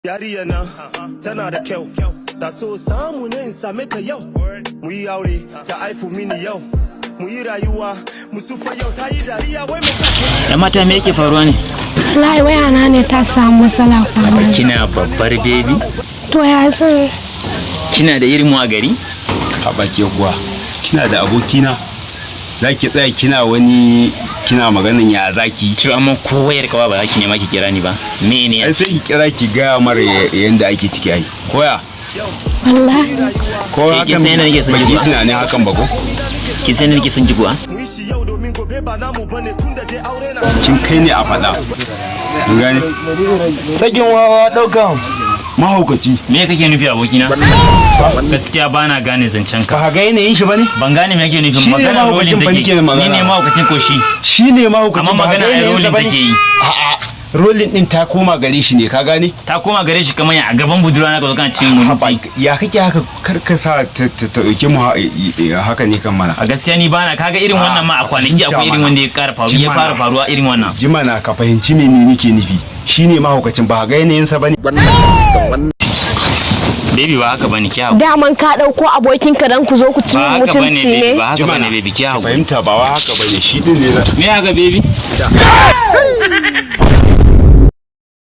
Yariya na tana da kyau, da so samu ne in same ta yau. Mu yi aure ta haifu mini yau. Mu yi rayuwa mu sufa yau ta yi dariya wai mu da mata me yake faruwa ne? Wallahi wayana ne ta samu matsala kwana. Kina babbar baby? To ya san Kina da irin mu a gari? A baki kuwa. Kina da abokina? Zaki tsaya kina maganin ya zaki. To amma ko wayar kawa ba zaki nema ki kira ni ba. Me ne? Ai sai ki kira ki ga mara yanda ake ciki ai. Koya? wallahi Ko haka sai na nake son ki kuwa. tunanin hakan ba ko? Ki sai nake son ki kuwa. mu yi shi yau domin gobe ba namu bane tunda dai aure na. Kin kai ne a faɗa. Kun gane? Sakin wawa ɗaukan. Mahaukaci. Me kake nufi abokina? Gaskiya bana gane zancen ka. Ba ga yanayin shi bane? Ban gane me yake nufi. Shi ne Magana rolin mahaukacin fa nake take. magana. Ni ne mahaukacin ko shi. Shi ne mahaukacin. Amma magana ai rolin take yi. A'a. Rolin din ta koma gare shi ne ka gane? Ta koma gare shi kamar a gaban budurwa na ka zo kana cikin mu. Ya kake haka karka sa ta dauke mu haka ne kan mana. A gaskiya ni bana kaga irin wannan ma a kwanaki akwai irin wanda ya fara faruwa irin wannan. Jimana ka fahimci me ni nake nufi. Shine mahaukacin ba ga yanayin sa bane. Baby ba haka bane ki hawo. daman ka dauko abokinka dan ku zo ku ci Ba haka bane mutunci baby ne. ba haka bane baby ki hawo. Fahimta ba wa haka bane shi din ne. Me haka baby?